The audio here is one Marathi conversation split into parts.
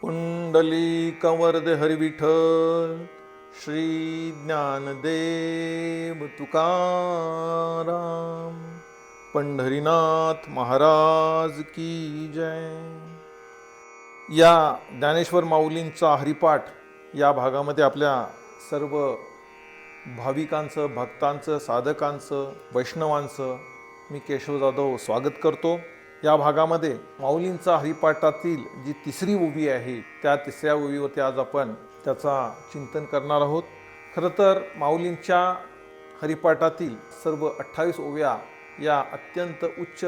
पुंडलिकवरदे हरिविठ्ठल श्री ज्ञानदेव तुकाराम पंढरीनाथ महाराज की जय। या ज्ञानेश्वर माऊलींचा हरिपाठ या भागामध्ये आपल्या सर्व भाविकांचं, भक्तांचं, साधकांचं, वैष्णवांचं मी केशव जाधव स्वागत करतो। या भागामध्ये माऊलींचा हरिपाठातील जी तिसरी ओवी आहे त्या तिसऱ्या ओवीवरती आज आपण त्याचा चिंतन करणार आहोत। खरं तर माऊलींच्या हरिपाठातील सर्व 28 ओव्या या अत्यंत उच्च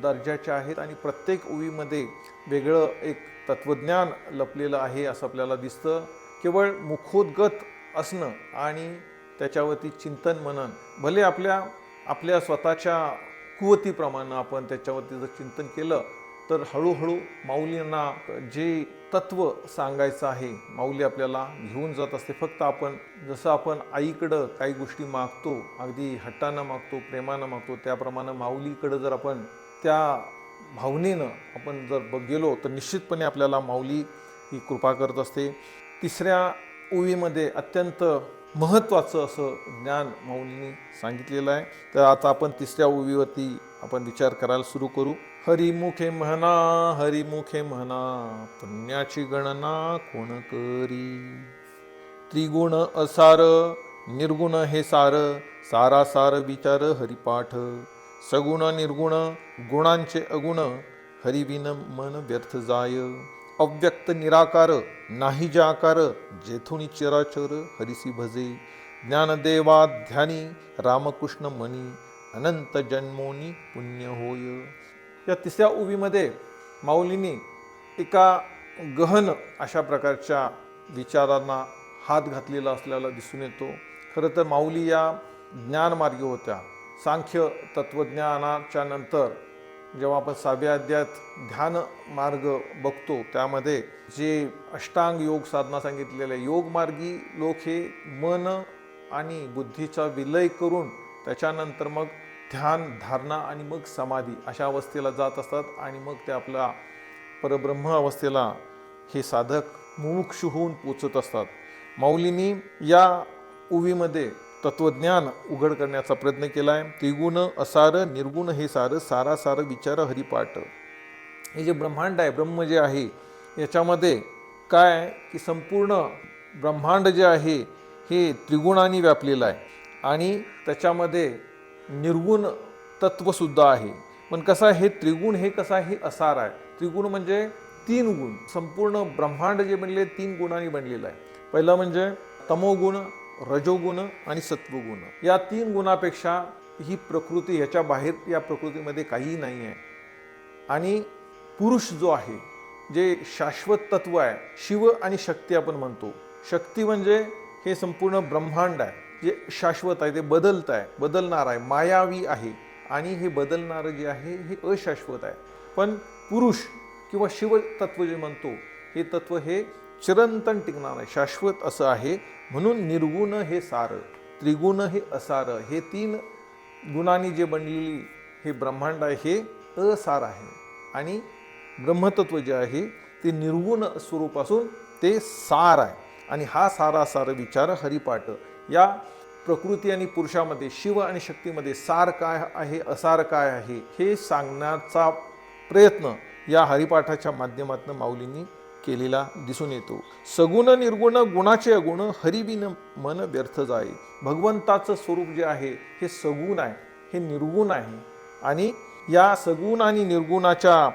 दर्जाच्या आहेत आणि प्रत्येक ओवीमध्ये वेगळं एक तत्वज्ञान लपलेलं आहे असं आपल्याला दिसतं। केवळ मुखोद्गत असणं आणि त्याच्यावरती चिंतन मनन, भले आपल्या स्वतःच्या कुवतीप्रमाणे आपण त्याच्यावरती जर चिंतन केलं तर हळूहळू माऊलींना जे तत्व सांगायचं आहे माऊली आपल्याला घेऊन जात असते। फक्त जसं आपण आईकडं काही गोष्टी मागतो, अगदी हट्टानं मागतो, प्रेमानं मागतो, त्याप्रमाणे माऊलीकडं जर आपण त्या भावनेनं आपण जर गेलो तर निश्चितपणे आपल्याला माऊली ही कृपा करत असते। तिसऱ्या ओवीमध्ये अत्यंत महत्त्वाचं असं ज्ञान माऊलींनी सांगितलेलं आहे। तर आता आपण तिसऱ्या ओवीवरती आपण विचार करायला सुरू करू। हरिमुखे म्हणा, हरिमुखे म्हणा, पुण्याची गणना कोण करी। त्रिगुण असार, निर्गुण हे सार, सारासार विचार हरिपाठ। सगुण निर्गुण गुणांचे अगुण, हरिविन मन व्यर्थ जाय। अव्यक्त निराकार नाही जे आकार, जेथुनी चराचर हरिसी भजे। ज्ञानदेवा ध्यानी रामकृष्ण मनी, अनंत जन्मोनी पुण्य होय। या तिसऱ्या ओवीमध्ये माऊलींनी एका गहन अशा प्रकारच्या विचारांना हात घातलेला असल्याला दिसून येतो। खरं तर माऊली या ज्ञानमार्गी होत्या। सांख्य तत्वज्ञानाच्या नंतर जेव्हा आपण 6व्या अध्यायात ध्यान मार्ग बघतो त्यामध्ये जे अष्टांग योग साधना सांगितलेले, योगमार्गी लोक हे मन आणि बुद्धीचा विलय करून त्याच्यानंतर मग ध्यान, धारणा आणि मग समाधी अशा अवस्थेला जात असतात आणि मग ते आपल्या परब्रह्म अवस्थेला हे साधक मुमुक्षु होऊन पोचत असतात। माऊलींनी या ओवीमध्ये तत्वज्ञान उघड करण्याचा प्रयत्न केला आहे। त्रिगुण असार, निर्गुण हे सार, सारासार विचार हरिपाठ। हे जे ब्रह्मांड आहे, ब्रह्म जे आहे, याच्यामध्ये काय की संपूर्ण ब्रह्मांड जे आहे हे त्रिगुणांनी व्यापलेलं आहे आणि त्याच्यामध्ये निर्गुण तत्वसुद्धा आहे। पण कसं आहे, हे त्रिगुण हे कसं आहे, हे असार आहे। त्रिगुण म्हणजे 3 गुण, संपूर्ण ब्रह्मांड जे बनले 3 गुणांनी बनलेलं आहे। पहिलं म्हणजे तमोगुण, रजोगुण आणि सत्वगुण। या 3 गुणापेक्षा ही प्रकृती, ह्याच्या बाहेर या प्रकृतीमध्ये काहीही नाही आहे। आणि पुरुष जो आहे, जे शाश्वत तत्व आहे, शिव आणि शक्ती आपण म्हणतो। शक्ती म्हणजे हे संपूर्ण ब्रह्मांड आहे जे शाश्वत आहे, ते बदलणार आहे, मायावी आहे आणि हे बदलणारं जे आहे हे अशाश्वत आहे। पण पुरुष किंवा शिव तत्व जे म्हणतो हे तत्व हे चिरंतन टिकणार आहे, शाश्वत असं आहे। म्हणून निर्गुण हे सार, त्रिगुण हे असार, हे 3 गुणांनी जे बनलेली हे ब्रह्मांड आहे हे असार आहे आणि ब्रह्मतत्व जे आहे ते निर्गुण स्वरूपासून ते सार आहे। आणि हा सारासार विचार हरिपाठ। या प्रकृती आणि पुरुषामध्ये, शिव आणि शक्तीमध्ये सार काय आहे, असार काय आहे हे सांगण्याचा प्रयत्न या हरिपाठाच्या माध्यमातून माऊलींनी केलेला दिसून येतो। सगुण निर्गुण गुणाचे अगुण, हरिविन मन व्यर्थ जाय। भगवंताचं स्वरूप जे आहे हे सगुण आहे, हे निर्गुण आहे आणि या सगुण आणि निर्गुणाच्या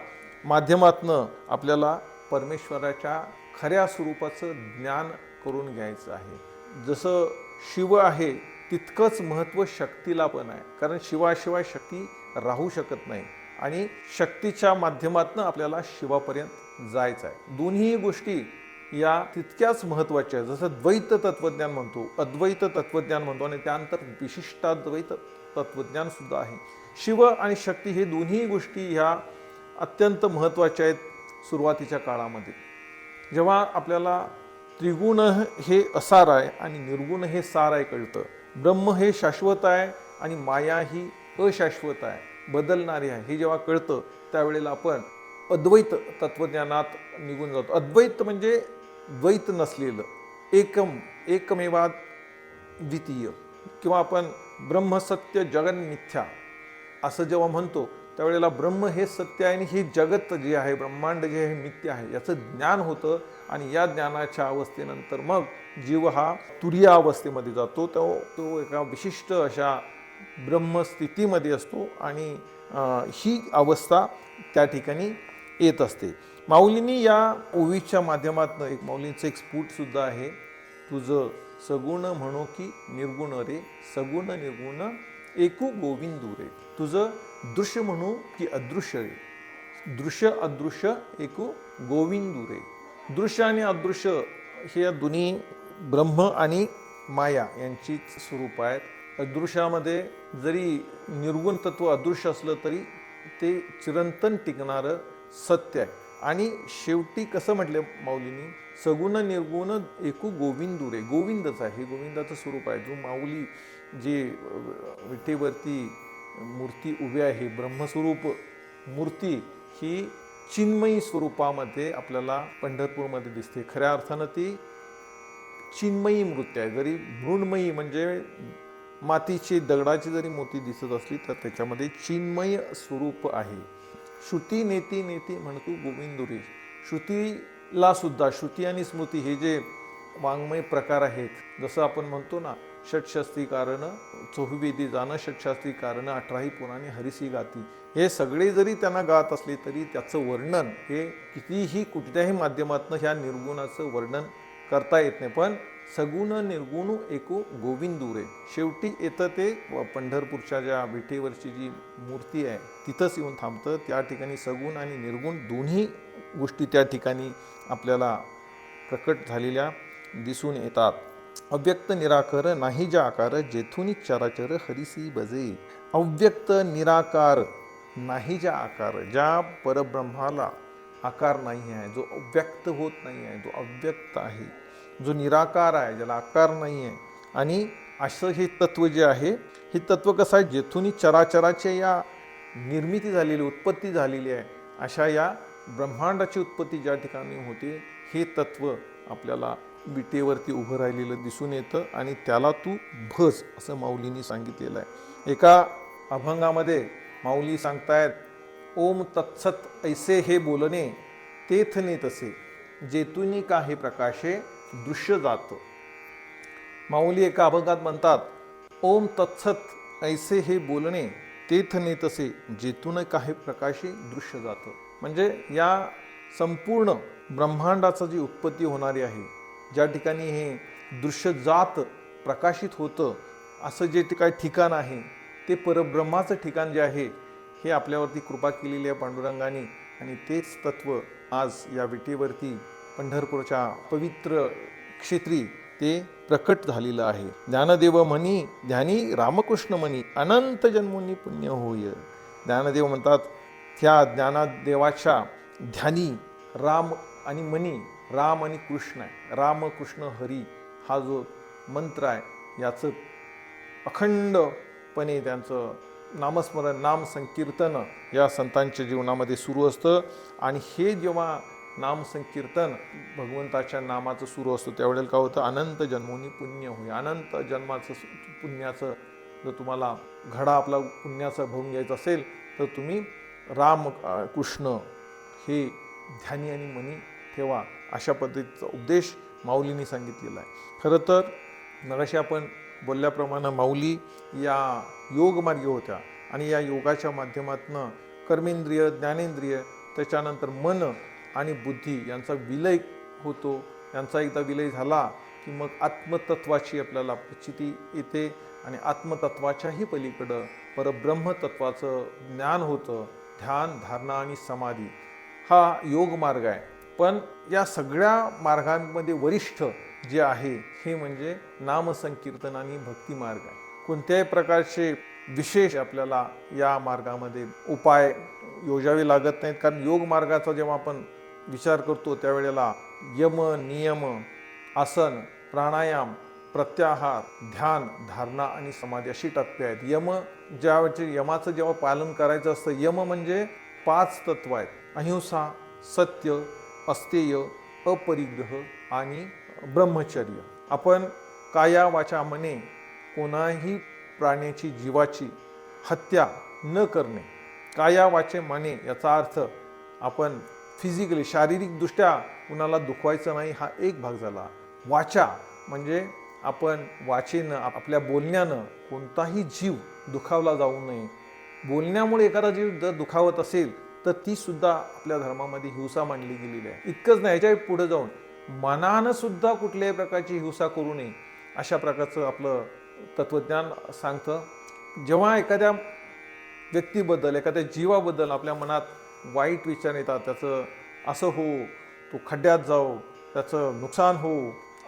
माध्यमातून आपल्याला परमेश्वराच्या खऱ्या स्वरूपाचं ज्ञान करून घ्यायचं आहे। जसं शिव आहे तितकंच महत्त्व शक्तीला पण आहे, कारण शिवाशिवाय शक्ती राहू शकत नाही आणि शक्तीच्या माध्यमातून आपल्याला शिवापर्यंत जायचं आहे। दोन्ही गोष्टी या तितक्याच महत्त्वाच्या आहेत। जसं द्वैत तत्वज्ञान म्हणतो, अद्वैत तत्वज्ञान म्हणतो आणि त्यानंतर विशिष्टाद्वैत तत्वज्ञान सुद्धा आहे। शिव आणि शक्ती हे दोन्ही गोष्टी ह्या अत्यंत महत्त्वाच्या आहेत। सुरुवातीच्या काळामध्ये जेव्हा आपल्याला त्रिगुण हे असार आहे आणि निर्गुण हे सार आहे कळतं, ब्रह्म हे शाश्वत आहे आणि माया ही अशाश्वत आहे, बदलणारी आहे, हे जेव्हा कळतं त्यावेळेला आपण अद्वैत तत्वज्ञानात निघून जातो. अद्वैत म्हणजे द्वैत नसलेलं, एकमेवा द्वितीय, किंवा आपण ब्रह्म सत्य जगन मिथ्या असं जेव्हा म्हणतो त्यावेळेला ब्रह्म हे सत्य आहे आणि हे जगत जे आहे, ब्रह्मांड जे आहे मिथ्य आहे, याचं ज्ञान होतं. आणि या ज्ञानाच्या अवस्थेनंतर मग जीव हा तुरीय अवस्थेमध्ये जातो. तो एका विशिष्ट अशा ब्रह्मस्थितीमध्ये असतो आणि ही अवस्था त्या ठिकाणी येत असते. माऊलींनी या ओवीच्या माध्यमातून माऊलींचं एक स्फुटसुद्धा आहे. तुझं सगुण म्हणो की निर्गुण रे, सगुण निर्गुण एकू गोविंदू रे. तुझं दृश्य म्हणू की अदृश्य रे, दृश्य अदृश्य एकू गोविंदू रे. दृश्य आणि अदृश्य हे दोन्ही ब्रह्म आणि माया यांची स्वरूप आहेत. अदृश्यामध्ये जरी निर्गुण तत्व अदृश्य असलं तरी ते चिरंतन टिकणारं सत्य आहे. आणि शेवटी कसं म्हटलं माऊलींनी, सगुण निर्गुण एकू गोविंदू रे. गोविंदच आहे, हे गोविंदाचं स्वरूप आहे. जो माऊली जे विटेवरती मूर्ती उभी आहे, ब्रह्मस्वरूप मूर्ती ही चिन्मयी स्वरूपामध्ये आपल्याला पंढरपूरमध्ये दिसते. खऱ्या अर्थानं ती चिन्मयी मूर्ती आहे. जरी मृण्मयी म्हणजे मातीची दगडाची जरी मूर्ती दिसत असली तर त्याच्यामध्ये चिन्मय स्वरूप आहे. श्रुती नेती नेती म्हणतो गोविंदुरी. श्रुतीला सुद्धा, श्रुती आणि स्मृती हे जे वाङ्मय प्रकार आहेत, जसं आपण म्हणतो ना, षटशास्त्री कारण चहुवेदी जाणं, षटशास्त्री कारण 18 पुराणे हरिसी गाती. हे सगळे जरी त्यांना गात असले तरी त्याचं वर्णन हे कितीही कुठल्याही माध्यमातून ह्या निर्गुणाचं वर्णन करता येत नाही. पण सगुण निर्गुण एकू गोविंदू रे. शेवटी येतं ते पंढरपूरच्या ज्या विटेवरची जी मूर्ती आहे तिथंच येऊन थांबतं. त्या ठिकाणी सगुण आणि निर्गुण दोन्ही गोष्टी त्या ठिकाणी आपल्याला प्रकट झालेल्या दिसून येतात. अव्यक्त निराकार नाही ज्या आकार, जेथून चराचर हरिसी बजे. अव्यक्त निराकार नाही ज्या आकार, ज्या परब्रह्माला आकार नाही आहे, जो अव्यक्त होत नाही आहे, जो अव्यक्त आहे, जो निराकार आहे, ज्याला आकार नाही आहे. आणि असं हे तत्व जे आहे, हे तत्व कसं आहे, जेथून चराचराच्या या निर्मिती झालेली, उत्पत्ती झालेली आहे, अशा या ब्रह्मांडाची उत्पत्ती ज्या ठिकाणी होते, हे तत्व आपल्याला विटेवरती उभं राहिलेलं दिसून येतं. आणि त्याला तू भज असं माऊलींनी सांगितलेलं आहे. एका अभंगामध्ये माऊली सांगतायत, ओम तत्सत ऐसे हे बोलणे, तेथने तसे जेतुनी काही प्रकाशे दृश्य जात. माऊली एका अभंगात म्हणतात, ओम तत्सत ऐसे हे बोलणे, तेथने तसे जेतून काही प्रकाशे दृश्य जात. म्हणजे या संपूर्ण ब्रह्मांडाचं जी उत्पत्ती होणारी आहे, ज्या ठिकाणी हे दृश्य जात प्रकाशित होतं, असं जे काही ठिकाण आहे ते परब्रह्माचं ठिकाण जे आहे, हे आपल्यावरती कृपा केलेली आहे पांडुरंगाने. आणि तेच तत्व आज या विटेवरती पंढरपूरच्या पवित्र क्षेत्री ते प्रकट झालेलं आहे. ज्ञानदेव म्हणी ध्यानी रामकृष्ण म्हणी, अनंत जन्मोनी पुण्य होय. ज्ञानदेव म्हणतात, त्या ज्ञानदेवाच्या ध्यानी राम आणि म्हणी, राम आणि कृष्ण आहे. राम कृष्ण हरी हा जो मंत्र आहे, याचं अखंडपणे त्यांचं नामस्मरण, नाम संकीर्तन या संतांच्या जीवनामध्ये सुरू असतं. आणि हे जेव्हा नाम संकीर्तन भगवंताच्या नामाचं सुरू असतं, त्यावेळेला काय होतं, अनंत जन्मोनी पुण्य होय. अनंत जन्माचं पुण्याचं जर तुम्हाला घडा आपला पुण्याचा भरून घ्यायचा असेल तर तुम्ही राम कृष्ण हे ध्यानी आणि मनी ठेवा, अशा पद्धतीचा उपदेश माऊलींनी सांगितलेला आहे. खरं तर मगाशी आपण बोलल्याप्रमाणे माऊली या योगमार्गी होत्या आणि या योगाच्या माध्यमातून कर्मेंद्रिय, ज्ञानेंद्रिय, त्याच्यानंतर मन आणि बुद्धी यांचा विलय होतो. यांचा एकदा विलय झाला की मग आत्मतत्वाची आपल्याला प्रचिती येते आणि आत्मतत्वाच्याही पलीकडं परब्रह्मतत्वाचं ज्ञान होतं. ध्यान, धारणा आणि समाधी हा योग मार्ग आहे. पण या सगळ्या मार्गांमध्ये वरिष्ठ जे आहे हे म्हणजे नामसंकीर्तन आणि भक्ती मार्ग आहे. कोणत्याही प्रकारचे विशेष आपल्याला या मार्गामध्ये उपाय योजावे लागत नाहीत. कारण योग मार्गाचा जेव्हा आपण विचार करतो त्यावेळेला यम, नियम, आसन, प्राणायाम, प्रत्याहार, ध्यान, धारणा आणि समाधी अशी टप्पे आहेत. यमाचं जेव्हा पालन करायचं असतं, यम म्हणजे 5 तत्व आहेत. अहिंसा, सत्य, अस्तेय, अपरिग्रह आणि ब्रह्मचर्य. आपण काया वाचा मने कोणाही प्राण्याची जीवाची हत्या न करणे. काया वाचे मने याचा अर्थ आपण फिजिकली शारीरिकदृष्ट्या कुणाला दुखवायचं नाही, हा एक भाग झाला. वाचा म्हणजे आपण वाचेनं आपल्या बोलण्यानं कोणताही जीव दुखावला जाऊ नये. बोलण्यामुळे एखादा जीव जर दुखावत असेल तर ती सुद्धा आपल्या धर्मामध्ये हिंसा मानली गेलेली आहे. इतकंच नाही, याच्या पुढे जाऊन मनानं सुद्धा कुठल्याही प्रकारची हिंसा करू नये अशा प्रकारचं आपलं तत्वज्ञान सांगतं. जेव्हा एखाद्या व्यक्तीबद्दल एखाद्या जीवाबद्दल आपल्या मनात वाईट विचार येतात, त्याचं असं हो, तो खड्ड्यात जाओ, त्याचं नुकसान हो,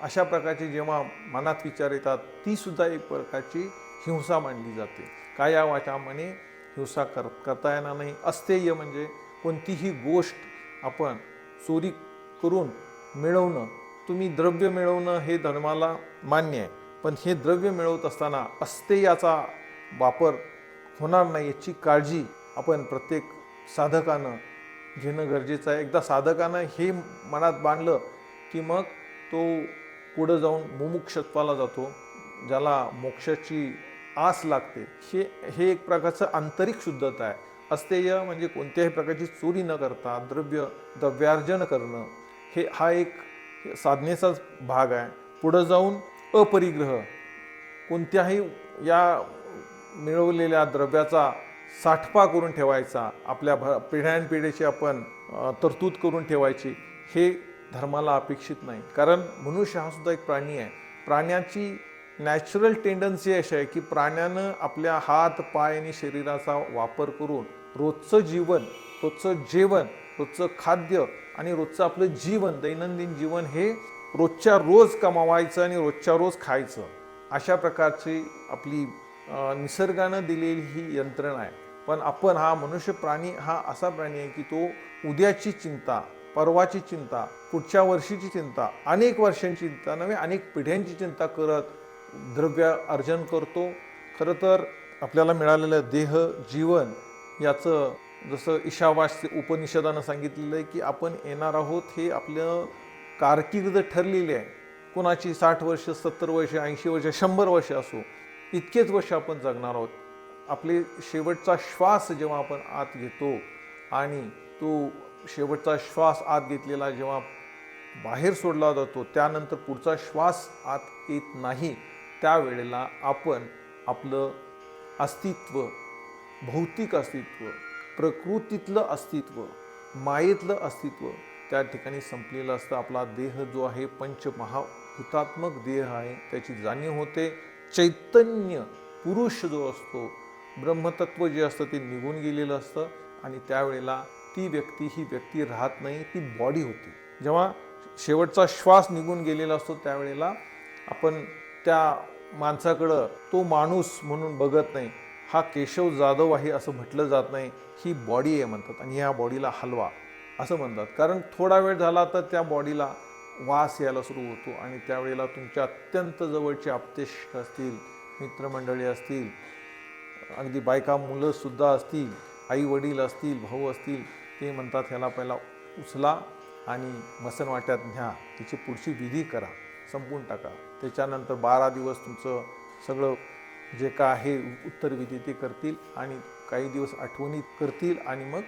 अशा प्रकारचे जेव्हा मनात विचार येतात ती सुद्धा एक प्रकारची हिंसा मानली जाते. काया वाचा मने हिंसा करता येणार नाही. अस्तेय म्हणजे कोणतीही गोष्ट आपण चोरी करून मिळवणं. तुम्ही द्रव्य मिळवणं हे धर्माला मान्य आहे, पण हे द्रव्य मिळवत असताना अस्तेयाचा वापर होणार नाही याची काळजी आपण प्रत्येक साधकानं घेणं गरजेचं आहे. एकदा साधकानं हे मनात बांधलं की मग तो पुढं जाऊन मुमुक्षत्वाला जातो, ज्याला मोक्षाची आस लागते. हे एक प्रकारचं आंतरिक शुद्धता आहे. अस्तेय म्हणजे कोणत्याही प्रकारची चोरी न करता द्रव्यार्जन करणं, हा एक साधनेचाच भाग आहे. पुढं जाऊन अपरिग्रह, कोणत्याही या मिळवलेल्या द्रव्याचा साठपा करून ठेवायचा, आपल्या पिढ्यानपिढीची आपण तरतूद करून ठेवायची, हे धर्माला अपेक्षित नाही. कारण मनुष्य हा सुद्धा एक प्राणी आहे. प्राण्याची नॅचरल टेंडन्सी अशी आहे की प्राण्यानं आपल्या हात पाय आणि शरीराचा वापर करून रोजचं जीवन, रोजचं जेवण, रोजचं खाद्य आणि रोजचं आपलं जीवन, दैनंदिन जीवन हे रोजच्या रोज कमावायचं आणि रोजच्या रोज खायचं, अशा प्रकारची आपली निसर्गानं दिलेली ही यंत्रणा आहे. पण आपण हा मनुष्य प्राणी हा असा प्राणी आहे की तो उद्याची चिंता, परवाची चिंता, पुढच्या वर्षीची चिंता, अनेक वर्षांची चिंता नव्हे अनेक पिढ्यांची चिंता करत द्रव्य अर्जन करतो. खरं तर आपल्याला मिळालेलं देह जीवन याचं जसं ईशावास्य उपनिषदानं सांगितलेलं आहे की आपण येणार आहोत, हे आपलं कारकीर्द ठरलेली आहे. कोणाची 60 वर्ष, 70 वर्ष, 80 वर्ष, 100 वर्ष असो, इतकेच वर्ष आपण जगणार आहोत. आपले शेवटचा श्वास जेव्हा आपण आत घेतो आणि तो शेवटचा श्वास आत घेतलेला जेव्हा बाहेर सोडला जातो, त्यानंतर पुढचा श्वास आत येत नाही, त्यावेळेला आपण आपलं अस्तित्व, भौतिक अस्तित्व, प्रकृतीतलं अस्तित्व, मायेतलं अस्तित्व त्या ठिकाणी संपलेलं असतं. आपला देह जो आहे पंचमहाभूतात्मक देह आहे, त्याची जाणीव होते. चैतन्य पुरुष जो असतो, ब्रह्मतत्व जे असतं ते निघून गेलेलं असतं आणि त्यावेळेला ती व्यक्ती ही व्यक्ती राहत नाही, ती बॉडी होती. जेव्हा शेवटचा श्वास निघून गेलेला असतो त्यावेळेला आपण त्या माणसाकडं तो माणूस म्हणून बघत नाही. हा केशव जाधव आहे असं म्हटलं जात नाही, ही बॉडी आहे म्हणतात आणि ह्या बॉडीला हलवा असं म्हणतात. कारण थोडा वेळ झाला तर त्या बॉडीला वास यायला सुरू होतो आणि त्यावेळेला तुमच्या अत्यंत जवळचे आप्तेष्ट असतील, मित्रमंडळी असतील, अगदी बायका मुलंसुद्धा असतील, आई वडील असतील, भाऊ असतील, ते म्हणतात ह्याला पहिला उचला आणि मसणवाट्यात न्या, तिची पुढची विधी करा, संपून टाका. त्याच्यानंतर 12 दिवस तुमचं सगळं जे काय आहे उत्तरविधी ते करतील आणि काही दिवस आठवणी करतील आणि मग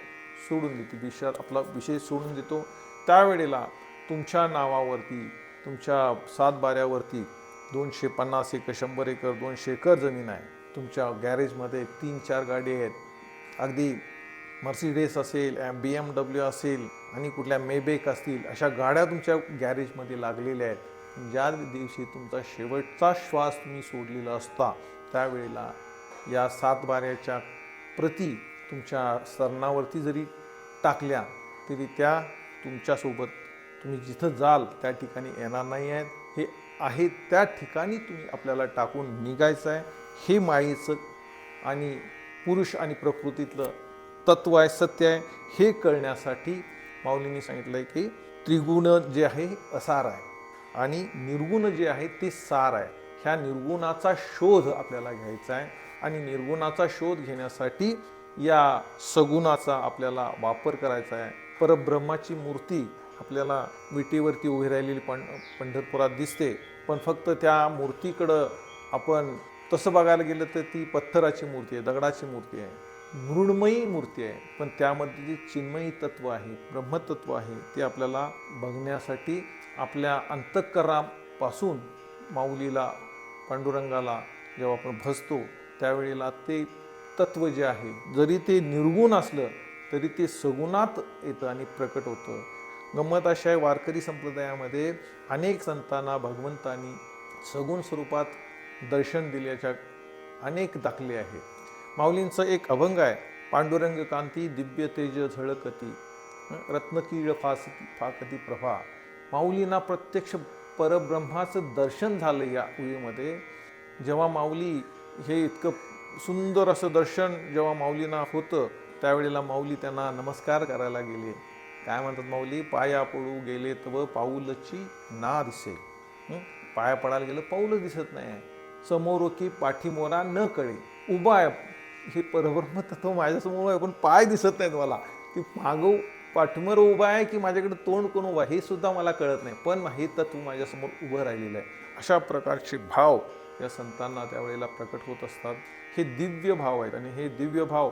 सोडून देतील. आपला विषय सोडून देतो. त्यावेळेला तुमच्या नावावरती, तुमच्या 7 बाऱ्यावरती 250 एकर, 100 एकर, 200 एकर जमीन आहे. तुमच्या गॅरेजमध्ये 3-4 गाडी आहेत, अगदी मर्सिडीज असेल, BMW असेल आणि कुठल्या मेबेक असतील, अशा गाड्या तुमच्या गॅरेजमध्ये लागलेल्या आहेत. ज्या दिवशी तुमचा शेवटचा श्वास तुम्ही सोडलेला असता त्यावेळेला या 7 बाऱ्याच्या प्रती तुमच्या स्तरणावरती जरी टाकल्या तरी त्या तुमच्यासोबत तुम्ही जिथं जाल त्या ठिकाणी येणार नाही आहेत. हे आहे त्या ठिकाणी तुम्ही आपल्याला टाकून निघायचं आहे. हे मायेचं आणि पुरुष आणि प्रकृतीतलं तत्व आहे, सत्य आहे. हे कळण्यासाठी माऊलींनी सांगितलं आहे की त्रिगुण जे आहे असार आहे आणि निर्गुण जे आहे ते सार आहे. ह्या निर्गुणाचा शोध आपल्याला घ्यायचा आहे आणि निर्गुणाचा शोध घेण्यासाठी या सगुणाचा आपल्याला वापर करायचा आहे. परब्रह्माची मूर्ती आपल्याला विटेवरती उभी राहिलेली पंढरपुरात दिसते. पण फक्त त्या मूर्तीकडं आपण तसं बघायला गेलं तर ती पत्थराची मूर्ती आहे, दगडाची मूर्ती आहे, मृण्मयी मूर्ती आहे. पण त्यामध्ये जे चिन्मयी तत्व आहे, ब्रह्मतत्व आहे, ते आपल्याला बघण्यासाठी आपल्या अंतःकरणापासून माऊलीला, पांडुरंगाला जेव्हा आपण भजतो त्यावेळेला ते तत्व जे आहे, जरी ते निर्गुण असलं तरी ते सगुणात येतं आणि प्रकट होतं. गंमत अशी आहे, वारकरी संप्रदायामध्ये अनेक संतांना भगवंतांनी सगुण स्वरूपात दर्शन दिल्याच्या अनेक दाखले आहेत. माऊलींचं एक अभंग आहे, पांडुरंग कांती दिव्य तेज झळकती, रत्नकीळ फाकती प्रभा. माऊलींना प्रत्यक्ष परब्रह्माचं दर्शन झालं या वेळेमध्ये. जेव्हा माऊली हे इतकं सुंदर असं दर्शन जेव्हा माऊलींना होतं त्यावेळेला माऊली त्यांना नमस्कार करायला गेले. काय म्हणतात माऊली, पाया पडू गेले तव पाऊलची ना दिसे. पाया पडायला गेलं, पाऊलच दिसत नाही, समोर की पाठीमोरा न कळे. उभा आहे हे परब्रह्म तत्व माझ्यासमोर आहे, पण पाय दिसत नाहीत मला, की मागं पाठीमोर उभा आहे की माझ्याकडे तोंड कोण उभा हे सुद्धा मला कळत नाही, पण हे तत्व माझ्यासमोर उभं राहिलेलं आहे. अशा प्रकारचे भाव या संतांना त्यावेळेला प्रकट होत असतात. हे दिव्य भाव आहेत आणि हे दिव्य भाव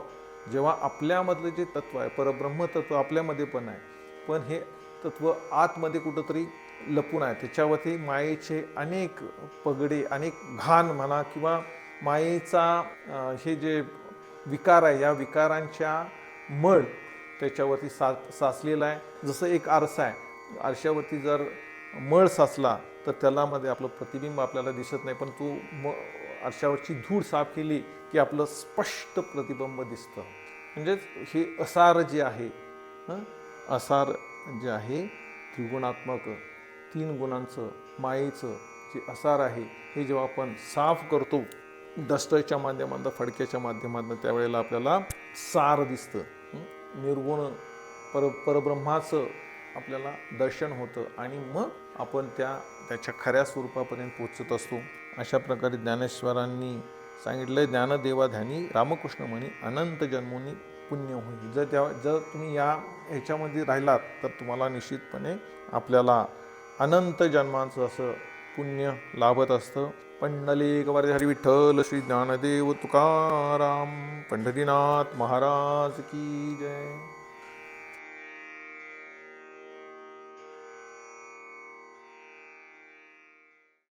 जेव्हा आपल्यामधलं जे तत्व आहे, परब्रह्म तत्व आपल्यामध्ये पण आहे, पण हे तत्व आतमध्ये कुठंतरी लपून आहे. त्याच्यावरती मायेचे अनेक पगडे, अनेक घाण म्हणा किंवा मायेचा हे जे विकार आहे, या विकारांच्या मळ त्याच्यावरती साचलेला आहे. जसं एक आरसा आहे, आरशावरती जर मळ साचला तर त्याला मध्ये आपलं प्रतिबिंब आपल्याला दिसत नाही, पण तो आरशावरची धूळ साफ केली की आपलं स्पष्ट प्रतिबिंब दिसतं. म्हणजेच हे असार जे आहे, असार जे आहे त्रिगुणात्मक, 3 गुणांचं मायेचं जे असार आहे, हे जेव्हा आपण साफ करतो डस्टरच्या माध्यमातून, फडक्याच्या माध्यमातून, त्यावेळेला आपल्याला सार दिसतं. निर्गुण परब्रह्माचं आपल्याला दर्शन होतं आणि मग आपण त्याच्या खऱ्या स्वरूपापर्यंत पोचत असतो. अशा प्रकारे ज्ञानेश्वरांनी सांगितलंय, ज्ञानदेवा ध्यानी रामकृष्ण म्हणी अनंत जन्मोनी पुण्य होईल. जर तुम्ही ह्याच्यामध्ये राहिलात तर तुम्हाला निश्चितपणे आपल्याला अनंत जन्मांचं असं पुण्य लाभत असतं. पंढरीक वरदे हरी विठ्ठल श्री ज्ञानदेव तुकाराम पंढरीनाथ महाराज की जय.